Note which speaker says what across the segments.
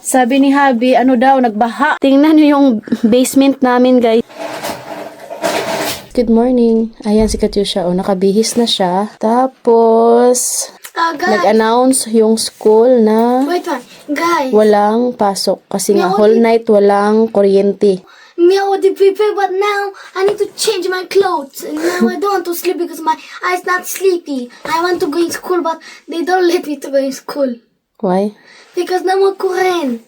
Speaker 1: Sabi ni Habi, ano daw, nagbaha. Tingnan nyo yung basement namin, guys. Good morning. Ayan si Katyusha. O, nakabihis na siya. Tapos,
Speaker 2: Guys,
Speaker 1: nag-announce yung school na
Speaker 2: wait one. Guys,
Speaker 1: walang pasok. Kasi nga,
Speaker 2: No,
Speaker 1: whole night walang kuryente.
Speaker 2: me already prepared, but now I need to change my clothes. And now I don't want to sleep because my eyes not sleepy. I want to go in school, but they don't let me to go in school.
Speaker 1: Why?
Speaker 2: Because no more current.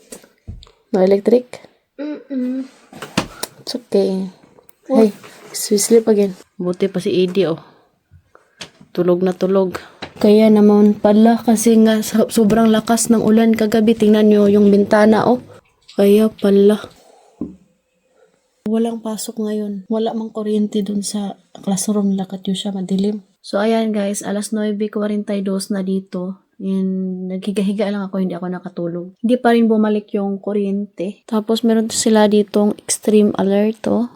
Speaker 1: No electric?
Speaker 2: Mm-mm.
Speaker 1: It's okay. Hey, we sleep again. Buti pa si Edie, oh. Tulog na tulog. Kaya naman pala kasi nga sobrang lakas ng ulan kagabi. Tingnan nyo yung bintana, oh. Kaya pala. Walang pasok ngayon. Wala mang kuryente dun sa classroom nila, Katyusha, madilim. So ayan guys, alas 9:42 na dito. And naghiga-higa lang ako, hindi ako nakatulog. Hindi pa rin bumalik yung kuryente. Tapos meron sila ditong extreme alert, oh.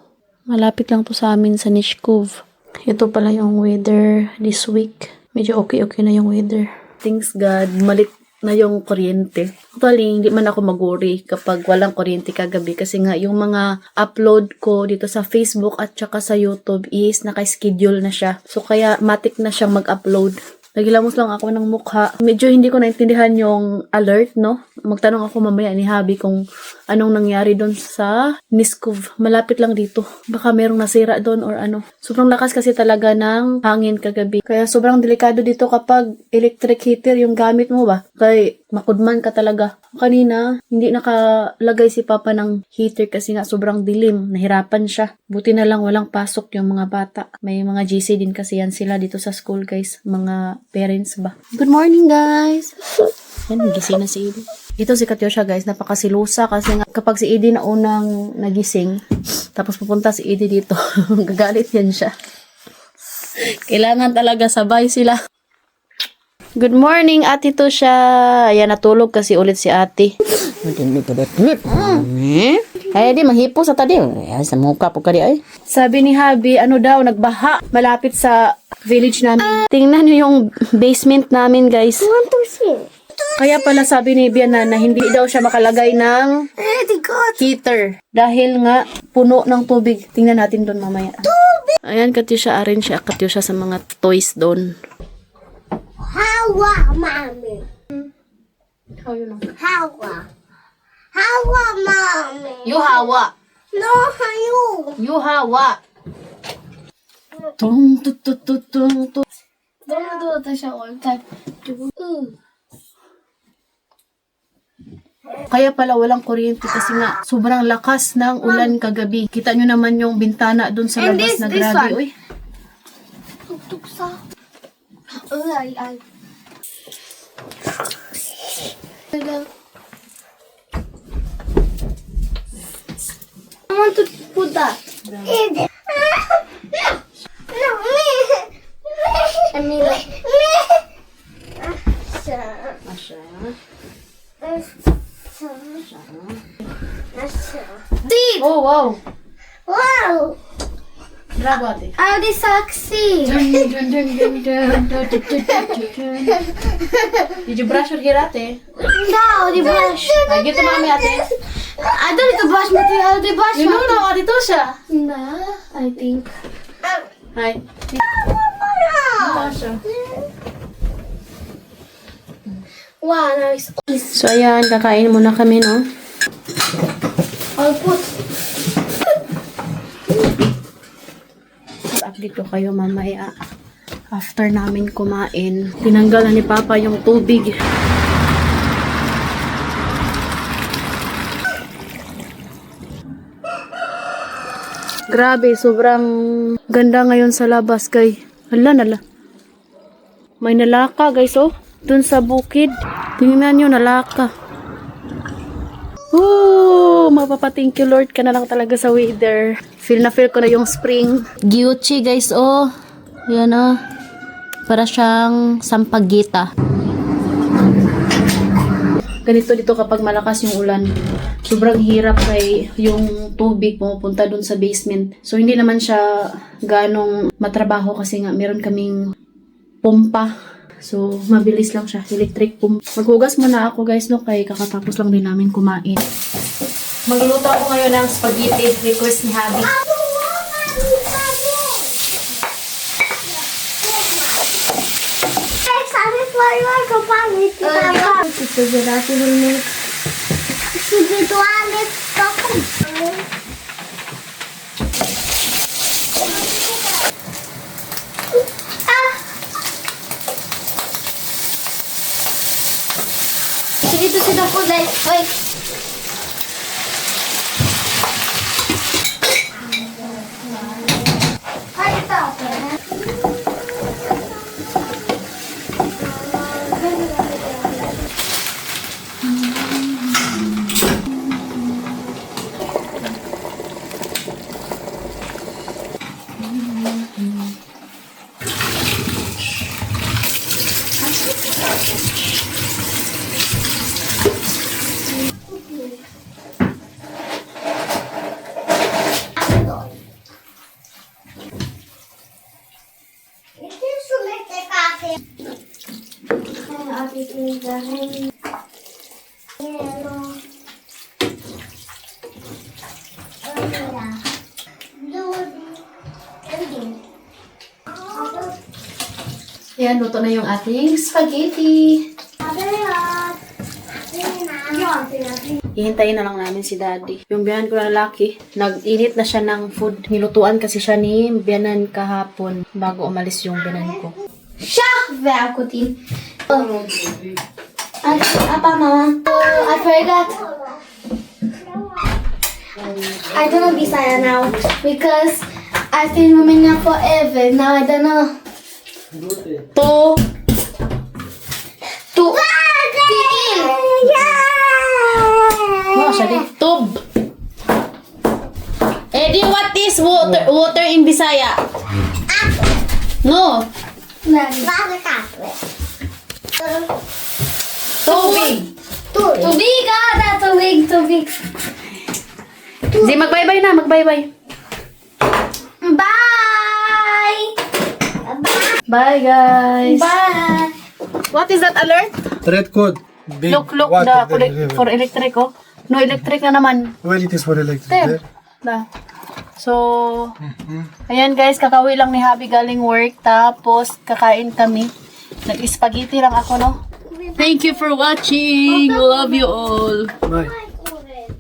Speaker 1: Malapit lang to sa amin sa Nishkov. Ito pala yung weather this week. Medyo okay na yung weather. Thanks God, malik na yung kuryente. Actually, hindi man ako mag-worry kapag walang kuryente kagabi kasi nga yung mga upload ko dito sa Facebook at saka sa YouTube is naka-schedule na siya. So kaya matik na siyang mag-upload. Nagilamos lang ako ng mukha. Medyo hindi ko naintindihan yung alert, no? Magtanong ako mamaya ni Habi kung anong nangyari doon sa Niskov. Malapit lang dito. Baka merong nasira doon or ano. Sobrang lakas kasi talaga ng hangin kagabi. Kaya sobrang delikado dito kapag electric heater yung gamit mo ba? Kaya makudman ka talaga. Kanina, hindi nakalagay si Papa ng heater kasi nga sobrang dilim. Nahirapan siya. Buti na lang walang pasok yung mga bata. May mga GC din kasi yan sila dito sa school, guys. Mga parents ba. Good morning, guys! Yan, gising na si Edie. Ito si Katyusha, guys. Napakasilusa kasi nga kapag si Edie na unang nagising, tapos pupunta si Edie dito, gagalit yan siya. Kailangan talaga sabay sila. Good morning, Ate Tusha. Ayan, natulog kasi ulit si Ate.
Speaker 3: Ay, di manghipo sa tadi. Ay, sa mukha po kadi ay.
Speaker 1: Sabi ni Habi, ano daw, nagbaha. Malapit sa village namin. Tingnan nyo yung basement namin, guys. Kaya pala sabi ni Biana na hindi daw siya makalagay ng heater. Dahil nga, puno ng tubig. Tingnan natin doon mamaya. Ayan, Katyusha, arrange siya. Katyusha sa mga toys doon.
Speaker 2: Hawa, mommy. Hawa. Hawa, mommy.
Speaker 1: You hawa.
Speaker 2: No, you.
Speaker 1: You hawa. Tung, tu, tu, tu, tung, tu.
Speaker 2: Don't do it siya all time.
Speaker 1: Kaya pala walang kuryente kasi nga sobrang lakas ng ulan kagabi. Kita nyo naman yung bintana doon sa
Speaker 2: And
Speaker 1: labas na
Speaker 2: this
Speaker 1: grabe.
Speaker 2: one.
Speaker 1: Uy.
Speaker 2: Tuksa. Ay. I want to put that. No, me. Emila. See?
Speaker 1: Oh, wow.
Speaker 2: Wow.
Speaker 1: Bravo, ate.
Speaker 2: Ah, di sexy.
Speaker 1: Did you brush your hair, ate?
Speaker 2: No, di brush.
Speaker 1: Ay, gito mami, ate.
Speaker 2: I don't need to brush my teeth. I do brush
Speaker 1: You
Speaker 2: my
Speaker 1: know na, ate to siya.
Speaker 2: No, I think.
Speaker 1: Hi.
Speaker 2: Wow, nice.
Speaker 1: So, ayan, kakain muna kami, no?
Speaker 2: I'll put.
Speaker 1: Update ko kayo mamaya. After namin kumain, tinanggal na ni Papa yung tubig. Grabe, sobrang ganda ngayon sa labas, guys. Hala. May nalaka, guys, oh. Dun sa bukid. Tingnan nyo, nalaka. Thank you Lord ka na lang talaga sa weather. Feel ko na yung spring. Gyuchi, guys, oh. Yan, oh. Para siyang sampagita. Ganito dito kapag malakas yung ulan. Sobrang hirap kay yung tubig pumupunta dun sa basement. So, hindi naman siya ganong matrabaho kasi nga meron kaming pompa So, mabilis lang siya. Electric pump. Maghugas muna ako guys, no? Kay kakatapos lang din namin kumain. Magluluto ako ngayon ng spaghetti. Request ni Habi. Ito dati will make
Speaker 2: Dito sila po like, wait. Ay, ito.
Speaker 1: Ayan, luto na yung ating spaghetti. Hihintayin na lang namin si Daddy. Yung biyanan ko na lalaki, nag-init na siya ng food. Nilutuan kasi siya ni biyanan kahapon bago umalis yung biyanan ko.
Speaker 2: Shah! Verkutin. Papa, Mama. I forgot. I don't know Bisaya now because I've been Romania forever. Now I don't know.
Speaker 1: To,
Speaker 2: Tiin.
Speaker 1: no, siya din. Tub. Eddie, what is water? Water in Bisaya? No. Tubig.
Speaker 2: Tubig, tubig.
Speaker 1: Di, magbay-bay na, magbay-bay.
Speaker 2: Bye!
Speaker 1: Bye, guys.
Speaker 2: Bye!
Speaker 1: What is that alert?
Speaker 4: Red code. Big
Speaker 1: Look,
Speaker 4: water
Speaker 1: the
Speaker 4: there.
Speaker 1: for electric, oh. No electric na naman.
Speaker 4: Well, it is for electric
Speaker 1: There.
Speaker 4: there.
Speaker 1: Da. So, ayan guys, kakauwi lang ni Habi galing work. Tapos, kakain kami. Nag-spaghetti lang ako, no? Thank you for watching. Love you all.
Speaker 4: Bye.